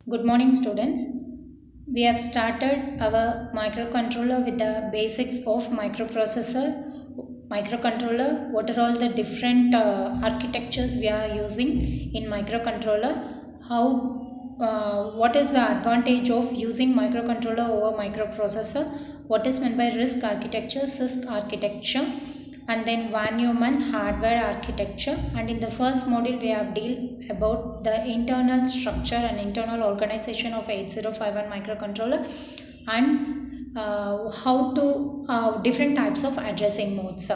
Good morning, students. We have started our microcontroller with the basics of microcontroller. What are all the different architectures we are using in microcontroller? What is the advantage of using microcontroller over microprocessor? What is meant by RISC architecture, CISC architecture, and then Van Neumann hardware architecture. And in the first module we have dealt about the internal structure and internal organization of 8051 microcontroller, and how to different types of addressing modes.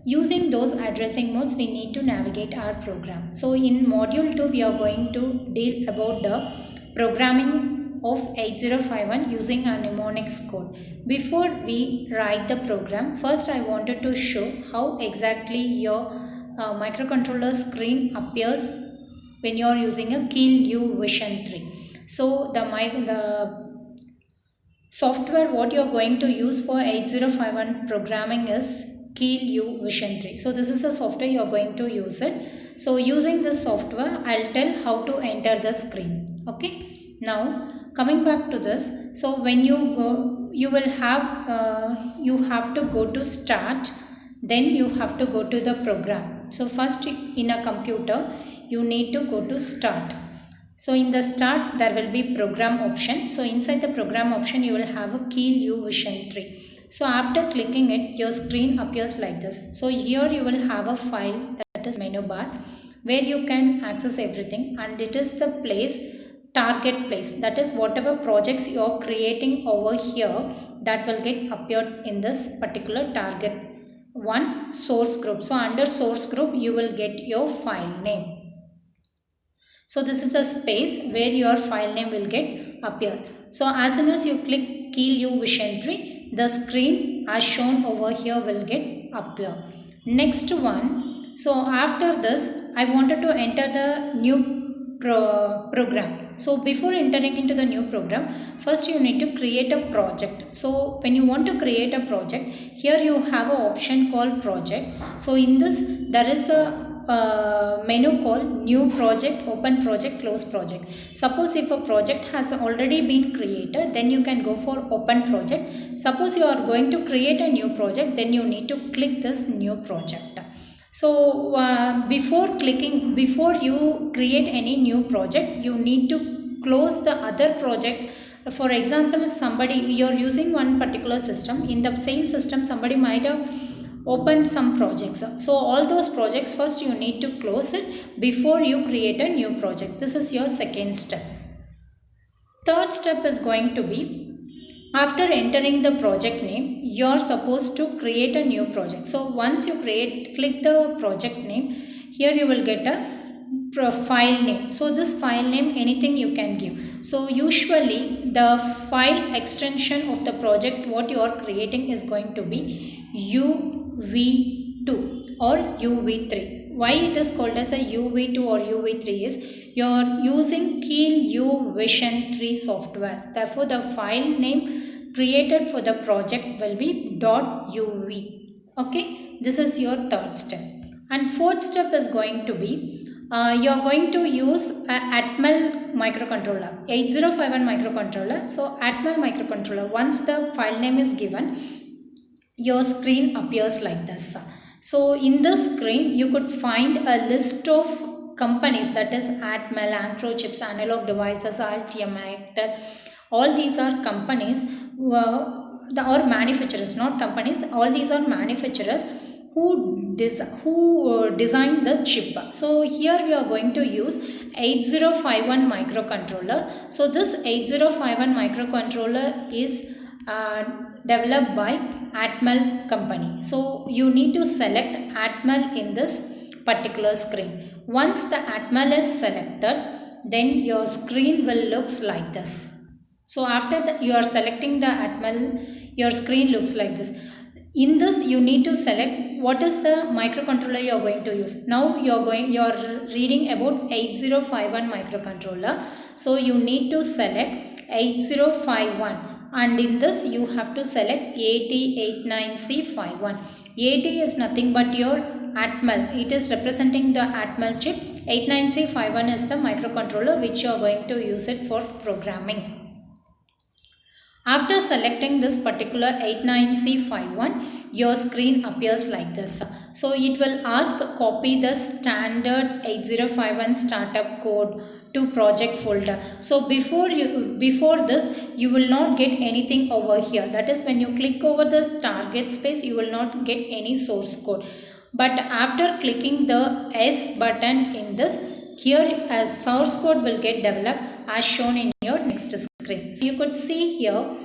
Using those addressing modes we need to navigate our program. So in module 2 we are going to deal about the programming of 8051 using a mnemonics code. Before we write the program, first I wanted to show how exactly your microcontroller screen appears when you are using a KeelU Vision 3. So the software what you are going to use for 8051 programming is KeelU Vision 3. So this is the software you are going to use it. So using this software, I'll tell how to enter the screen. Okay. Now coming back to this, so when you go, you will have you have to go to start, then you have to go to the program. So first in a computer you need to go to start. So in the start there will be program option. So inside the program option you will have a KeelU Vision 3. So after clicking it, your screen appears like this. So here you will have a file, that is menu bar, where you can access everything, and it is the place, target place, that is whatever projects you are creating over here, that will get appeared in this particular target one source group. So under source group you will get your file name. So this is the space where your file name will get appear. So as soon as you click KeelU Vision 3, the screen as shown over here will get appear. Next one, so after this I wanted to enter the new program. So before entering into the new program, first you need to create a project. So when you want to create a project, here you have an option called project. So in this there is a menu called new project, open project, close project. Suppose if a project has already been created, then you can go for open project. Suppose you are going to create a new project, then you need to click this new project. So before you create any new project, you need to close the other project. For example, if somebody, you're using one particular system, in the same system somebody might have opened some projects. So all those projects, first you need to close it before you create a new project. This is your second step. Third step is going to be, after entering the project name, you're supposed to create a new project. So once you click the project name, here you will get a file name. So this file name, anything you can give. So usually the file extension of the project what you are creating is going to be UV2 or UV3. Why it is called as a UV2 or UV3 is, you are using KeelU Vision 3 software. Therefore, the file name created for the project will be .uv. Okay, this is your third step. And fourth step is going to be, you are going to use a Atmel microcontroller, 8051 microcontroller. So Atmel microcontroller, once the file name is given, your screen appears like this. So in this screen you could find a list of companies, that is Atmel, Ancrochips, Analog Devices, Altium, Actel. All these are companies or manufacturers, not companies. All these are manufacturers who designed the chip. So here we are going to use 8051 microcontroller. So this 8051 microcontroller is developed by Atmel company. So you need to select Atmel in this particular screen. Once the Atmel is selected, then your screen will looks like this. So after that you are selecting the Atmel, your screen looks like this. In this you need to select what is the microcontroller you are going to use. Now you are reading about 8051 microcontroller. So you need to select 8051. And in this you have to select AT89C51. AT is nothing but your Atmel. It is representing the Atmel chip. 89C51 is the microcontroller which you are going to use it for programming. After selecting this particular 89C51, your screen appears like this. So it will ask copy the standard 8051 startup code to project folder. So before this you will not get anything over here. That is, when you click over the target space, you will not get any source code. But after clicking the S button in this, here a source code will get developed as shown in your next screen. So you could see here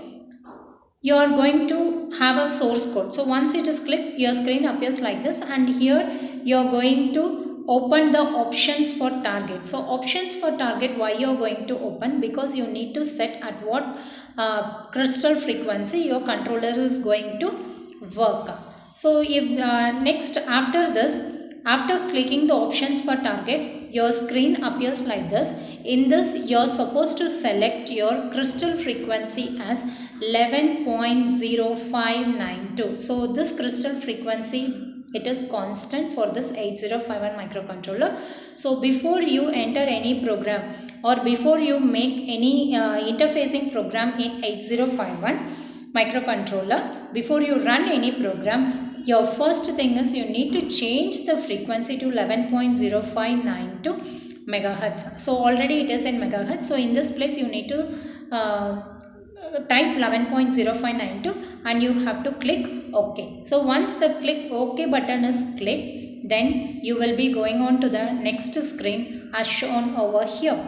you are going to have a source code. So once it is clicked, your screen appears like this, and here you are going to open the options for target. So options for target, why you are going to open? Because you need to set at what crystal frequency your controller is going to work. So if next after this, after clicking the options for target, your screen appears like this. In this, you are supposed to select your crystal frequency as 11.0592. So this crystal frequency, it is constant for this 8051 microcontroller. So before you enter any program or before you make any interfacing program in 8051 microcontroller, before you run any program, your first thing is you need to change the frequency to 11.0592 megahertz. So already it is in megahertz. So in this place you need to type 11.0592 and you have to click OK. So once the click OK button is clicked, then you will be going on to the next screen as shown over here.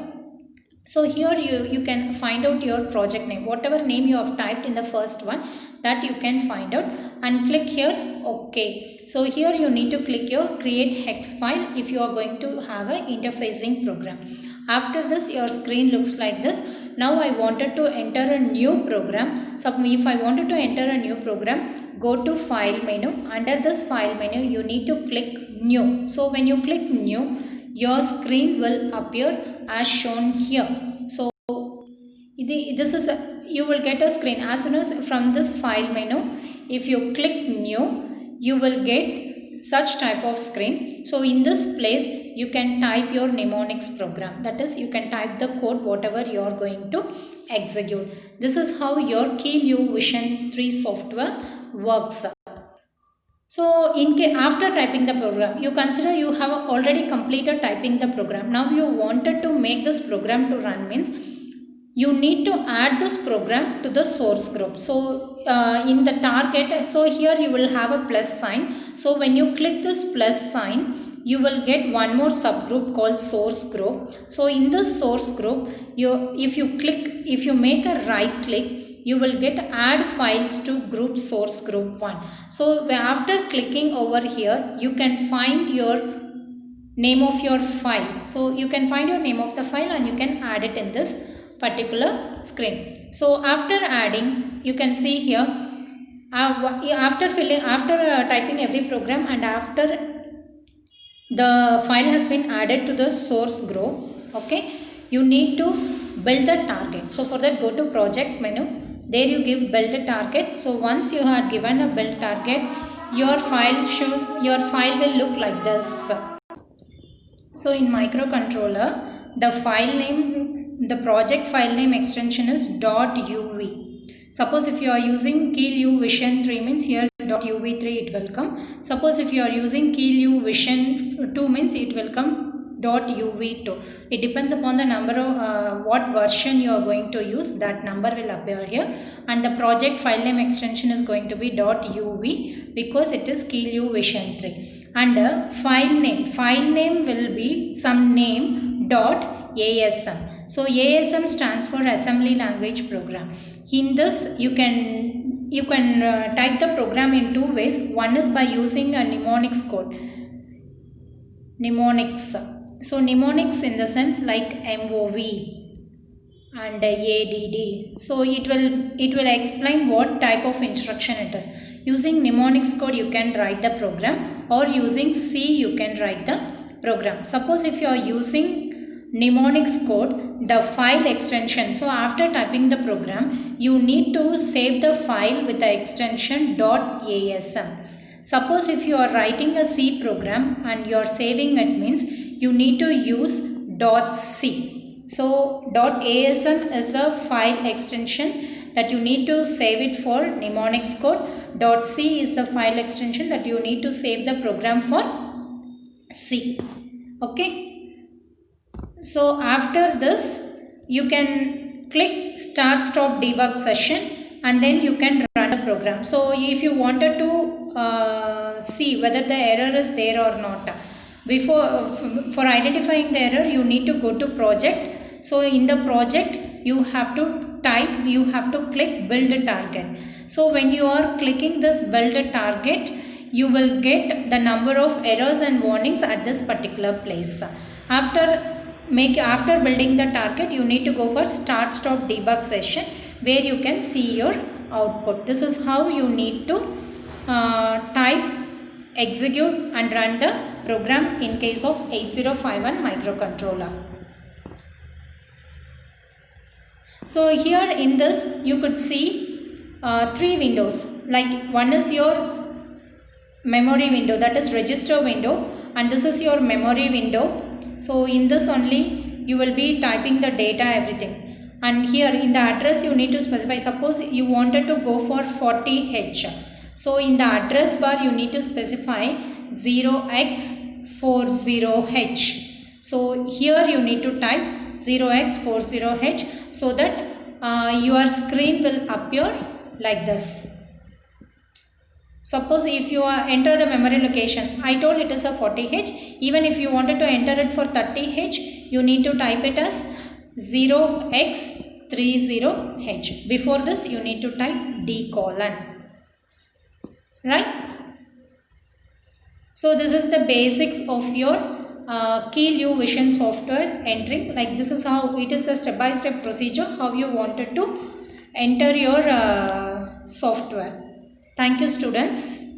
So here you can find out your project name, whatever name you have typed in the first one, that you can find out, and click here OK. So here you need to click your create hex file if you are going to have an interfacing program. After this, your screen looks like this. Now I wanted to enter a new program. So if I wanted to enter a new program, go to file menu. Under this file menu, you need to click new. So when you click new, your screen will appear as shown here. So this is you will get a screen as soon as from this file menu. If you click new, you will get such type of screen. So in this place, you can type your mnemonics program. That is, you can type the code whatever you are going to execute. This is how your KeelU Vision 3 software works. So after typing the program, you consider you have already completed typing the program. Now you wanted to make this program to run, means you need to add this program to the source group. So in the target, so here you will have a plus sign. So when you click this plus sign, you will get one more subgroup called source group. So in this source group, if you make a right click, you will get add files to group source group 1. So after clicking over here, you can find your name of your file. So you can find your name of the file and you can add it in this particular screen. So after adding, you can see here, after typing every program and after the file has been added to the source group, okay, you need to build a target. So for that, go to project menu. There you give build a target. So once you have given a build target, your file will look like this. So in microcontroller, the file name, the project file name extension is .uv. Suppose if you are using KeelU Vision 3 means here .uv3 it will come. Suppose if you are using KeelU Vision 2 means it will come .uv2. It depends upon the number of what version you are going to use, that number will appear here. And the project file name extension is going to be .uv because it is KeelU Vision 3. And file name will be some name .asm. So ASM stands for Assembly Language Program. In this, you can type the program in two ways. One is by using a mnemonics code. Mnemonics. So mnemonics in the sense like MOV and ADD. So it will explain what type of instruction it is. Using mnemonics code, you can write the program, or using C, you can write the program. Suppose if you are using mnemonics code, the file extension, so after typing the program, you need to save the file with the extension .asm. Suppose if you are writing a C program and you are saving it, means you need to use .c. So .asm is the file extension that you need to save it for mnemonics code. .c is the file extension that you need to save the program for C. Okay. So after this you can click start stop debug session and then you can run the program. So if you wanted to see whether the error is there or not, before for identifying the error you need to go to project. So in the project you have to click build target. So when you are clicking this build target, you will get the number of errors and warnings at this particular place. After building the target, you need to go for start stop debug session where you can see your output. This is how you need to type, execute and run the program in case of 8051 microcontroller. So here in this you could see 3 windows. Like one is your memory window, that is register window, and this is your memory window. So in this only you will be typing the data, everything. And here in the address you need to specify. Suppose you wanted to go for 40H. So in the address bar you need to specify 0x40H. So here you need to type 0x40H so that your screen will appear like this. Suppose if you enter the memory location, I told it is a 40H. Even if you wanted to enter it for 30H, you need to type it as 0x30H. Before this you need to type D colon. Right? So this is the basics of your Keylue Vision software entering. Like this is how it is, the step-by-step procedure how you wanted to enter your software. Thank you students.